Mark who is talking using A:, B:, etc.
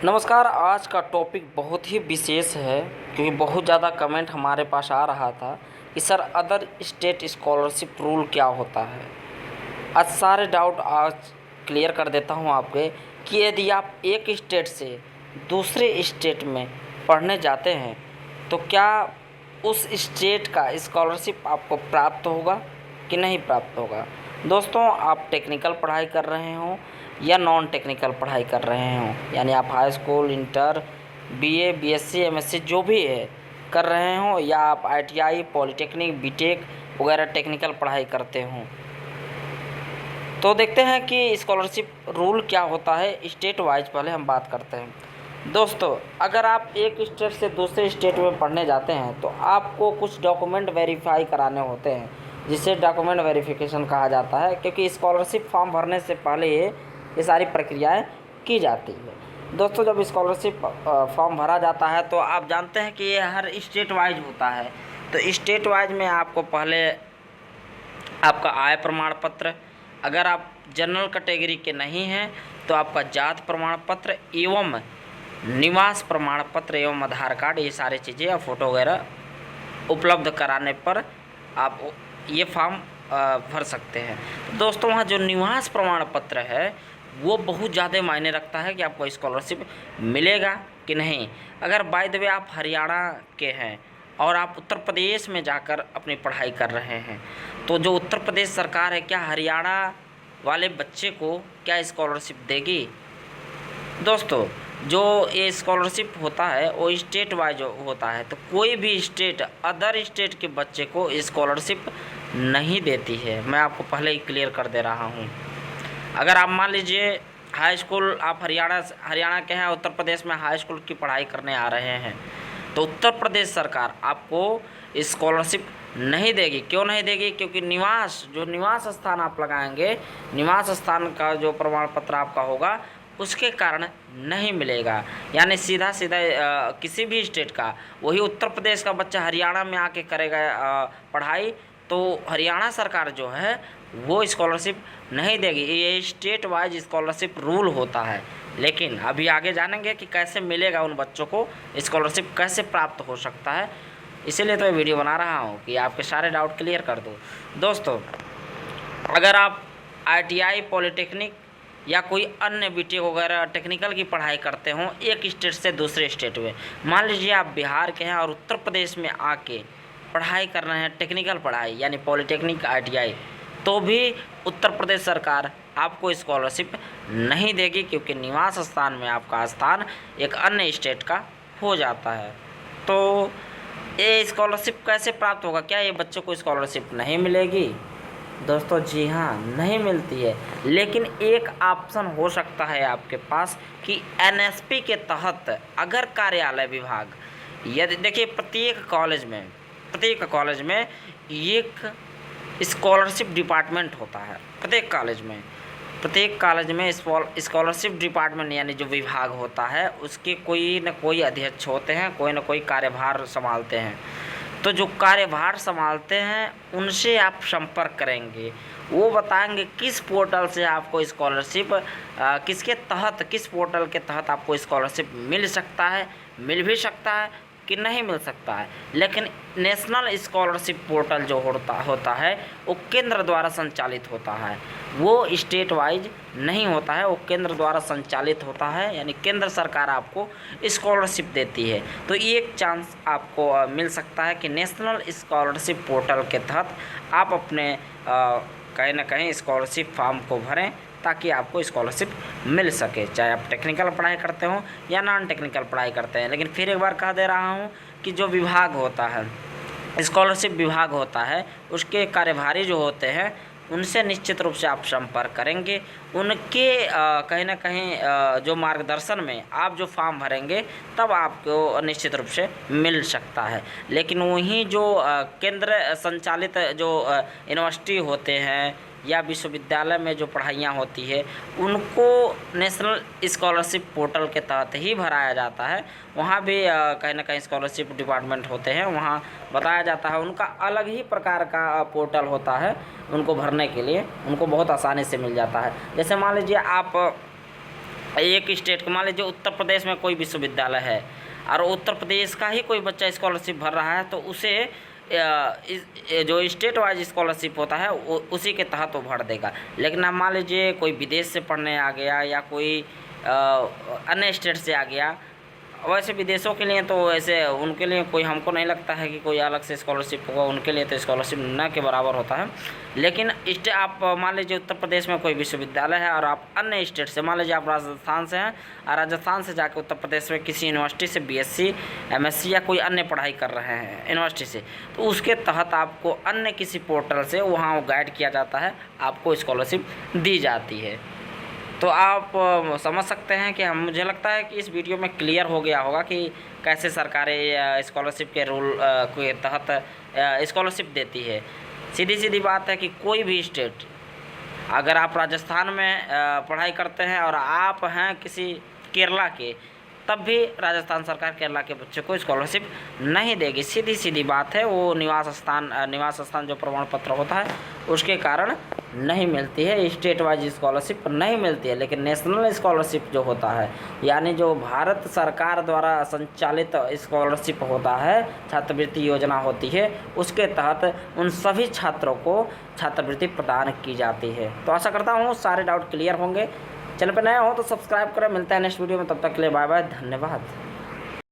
A: नमस्कार। आज का टॉपिक बहुत ही विशेष है क्योंकि बहुत ज़्यादा कमेंट हमारे पास आ रहा था कि sir other state scholarship rule क्या होता है। आज सारे डाउट आज क्लियर कर देता हूं आपके कि यदि आप एक स्टेट से दूसरे स्टेट में पढ़ने जाते हैं तो क्या उस स्टेट का स्कॉलरशिप आपको प्राप्त होगा कि नहीं प्राप्त होगा। दोस्तों, आप टेक्निकल पढ़ाई कर रहे हों या नॉन टेक्निकल पढ़ाई कर रहे हों, यानी आप high school, inter, BA, BSc, MSc जो भी है कर रहे हों, या आप आईटीआई, पॉलिटेक्निक, बीटेक वगैरह टेक्निकल पढ़ाई करते हों, तो देखते हैं कि स्कॉलरशिप रूल क्या होता है स्टेट वाइज। पहले हम बात करते हैं। दोस्तों, अगर आप एक स्टेट से दूसरे स्टेट में पढ़ने जाते हैं तो आपको कुछ डॉक्यूमेंट वेरीफाई कराने होते हैं, जिसे डॉक्यूमेंट वेरिफिकेशन कहा जाता है, क्योंकि स्कॉलरशिप फॉर्म भरने से पहले ये सारी प्रक्रियाएं की जाती है। दोस्तों, जब स्कॉलरशिप फॉर्म भरा जाता है तो आप जानते हैं कि ये हर स्टेट वाइज होता है। तो स्टेट वाइज में आपको पहले आपका आय प्रमाण पत्र, अगर आप जनरल कैटेगरी के नहीं हैं तो आपका जात प्रमाण पत्र एवं निवास प्रमाण पत्र एवं आधार कार्ड, ये सारी चीज़ें या फ़ोटो वगैरह उपलब्ध कराने पर आप ये फॉर्म भर सकते हैं। तो दोस्तों, वहाँ जो निवास प्रमाण पत्र है वो बहुत ज़्यादा मायने रखता है कि आपको स्कॉलरशिप मिलेगा कि नहीं। अगर बाय द वे आप हरियाणा के हैं और आप उत्तर प्रदेश में जाकर अपनी पढ़ाई कर रहे हैं, तो जो उत्तर प्रदेश सरकार है, क्या हरियाणा वाले बच्चे को क्या स्कॉलरशिप देगी? दोस्तों, जो ये स्कॉलरशिप होता है वो स्टेट वाइज होता है, तो कोई भी स्टेट अदर स्टेट के बच्चे को स्कॉलरशिप नहीं देती है। मैं आपको पहले ही क्लियर कर दे रहा हूँ। अगर आप मान लीजिए हाई स्कूल, आप हरियाणा के हैं, उत्तर प्रदेश में हाई स्कूल की पढ़ाई करने आ रहे हैं, तो उत्तर प्रदेश सरकार आपको स्कॉलरशिप नहीं देगी। क्यों नहीं देगी? क्योंकि निवास स्थान आप लगाएंगे, निवास स्थान का जो प्रमाण पत्र आपका होगा उसके कारण नहीं मिलेगा। यानी सीधा किसी भी स्टेट का, वही उत्तर प्रदेश का बच्चा हरियाणा में आके करेगा पढ़ाई, तो हरियाणा सरकार जो है वो स्कॉलरशिप नहीं देगी। ये स्टेट वाइज स्कॉलरशिप रूल होता है। लेकिन अभी आगे जानेंगे कि कैसे मिलेगा उन बच्चों को स्कॉलरशिप, कैसे प्राप्त हो सकता है। इसीलिए तो ये वीडियो बना रहा हूँ कि आपके सारे डाउट क्लियर कर दूँ। दोस्तों, अगर आप आईटीआई, पॉलिटेक्निक या कोई अन्य बीटेक वगैरह टेक्निकल की पढ़ाई करते हों एक स्टेट से दूसरे स्टेट में, मान लीजिए आप बिहार के हैं और उत्तर प्रदेश में आके पढ़ाई कर रहे हैं टेक्निकल पढ़ाई यानी पॉलिटेक्निक, आईटीआई, तो भी उत्तर प्रदेश सरकार आपको स्कॉलरशिप नहीं देगी, क्योंकि निवास स्थान में आपका स्थान एक अन्य स्टेट का हो जाता है। तो ये स्कॉलरशिप कैसे प्राप्त होगा? क्या ये बच्चों को स्कॉलरशिप नहीं मिलेगी? दोस्तों, जी हाँ, नहीं मिलती है। लेकिन एक ऑप्शन हो सकता है आपके पास कि एनएसपी के तहत अगर कार्यालय विभाग, यदि देखिए प्रत्येक कॉलेज में एक स्कॉलरशिप डिपार्टमेंट होता है। प्रत्येक कॉलेज में स्कॉलरशिप डिपार्टमेंट यानी जो विभाग होता है उसके कोई न कोई अध्यक्ष होते हैं, कोई न कोई कार्यभार संभालते हैं। तो जो कार्यभार संभालते हैं उनसे आप संपर्क करेंगे, वो बताएंगे किस पोर्टल से आपको स्कॉलरशिप, किस पोर्टल के तहत आपको स्कॉलरशिप मिल सकता है, मिल भी सकता है कि नहीं मिल सकता है। लेकिन नेशनल स्कॉलरशिप पोर्टल जो होता है वो केंद्र द्वारा संचालित होता है, वो स्टेट वाइज नहीं होता है, वो केंद्र द्वारा संचालित होता है। यानी केंद्र सरकार आपको स्कॉलरशिप देती है। तो एक चांस आपको मिल सकता है कि नेशनल स्कॉलरशिप पोर्टल के तहत आप अपने कहीं ना कहीं स्कॉलरशिप फॉर्म को भरें, ताकि आपको स्कॉलरशिप मिल सके, चाहे आप टेक्निकल पढ़ाई करते हो या नॉन टेक्निकल पढ़ाई करते हैं। लेकिन फिर एक बार कह दे रहा हूँ कि जो विभाग होता है, स्कॉलरशिप विभाग होता है, उसके कार्यभारी जो होते हैं उनसे निश्चित रूप से आप संपर्क करेंगे। उनके कहीं ना कहीं जो मार्गदर्शन में आप जो फॉर्म भरेंगे तब आपको निश्चित रूप से मिल सकता है। लेकिन वहीं जो केंद्र संचालित जो यूनिवर्सिटी होते हैं या विश्वविद्यालय में जो पढ़ाइयाँ होती है उनको नेशनल स्कॉलरशिप पोर्टल के तहत ही भराया जाता है। वहाँ भी कहीं ना कहीं स्कॉलरशिप डिपार्टमेंट होते हैं, वहाँ बताया जाता है। उनका अलग ही प्रकार का पोर्टल होता है, उनको भरने के लिए उनको बहुत आसानी से मिल जाता है। जैसे मान लीजिए आप एक स्टेट का मान लीजिए उत्तर प्रदेश में कोई विश्वविद्यालय है और उत्तर प्रदेश का ही कोई बच्चा स्कॉलरशिप भर रहा है तो उसे जो स्टेट वाइज स्कॉलरशिप होता है उसी के तहत वो भर देगा। लेकिन अब मान लीजिए कोई विदेश से पढ़ने आ गया या कोई अन्य स्टेट से आ गया, वैसे विदेशों के लिए तो वैसे उनके लिए कोई हमको नहीं लगता है कि कोई अलग से स्कॉलरशिप होगा, उनके लिए तो स्कॉलरशिप न के बराबर होता है। लेकिन आप मान लीजिए उत्तर प्रदेश में कोई विश्वविद्यालय है और आप अन्य स्टेट से, मान लीजिए आप राजस्थान से हैं और राजस्थान से जाकर उत्तर प्रदेश में किसी यूनिवर्सिटी से बीएससी, एमएससी या कोई अन्य पढ़ाई कर रहे हैं यूनिवर्सिटी से, तो उसके तहत आपको अन्य किसी पोर्टल से वहाँ गाइड किया जाता है, आपको स्कॉलरशिप दी जाती है। तो आप समझ सकते हैं कि मुझे लगता है कि इस वीडियो में क्लियर हो गया होगा कि कैसे सरकारें स्कॉलरशिप के रूल के तहत स्कॉलरशिप देती है। सीधी सीधी बात है कि कोई भी स्टेट, अगर आप राजस्थान में पढ़ाई करते हैं और आप हैं किसी केरला के, तब भी राजस्थान सरकार केरला के बच्चे को स्कॉलरशिप नहीं देगी। सीधी सीधी बात है, वो निवास स्थान जो प्रमाण पत्र होता है उसके कारण नहीं मिलती है, स्टेट वाइज स्कॉलरशिप नहीं मिलती है। लेकिन नेशनल स्कॉलरशिप जो होता है, यानी जो भारत सरकार द्वारा संचालित स्कॉलरशिप होता है, छात्रवृत्ति योजना होती है, उसके तहत उन सभी छात्रों को छात्रवृत्ति प्रदान की जाती है। तो आशा करता हूँ सारे डाउट क्लियर होंगे। चैनल पर नया हो तो सब्सक्राइब करें। मिलता है नेक्स्ट वीडियो में, तब तक के लिए बाय बाय, धन्यवाद।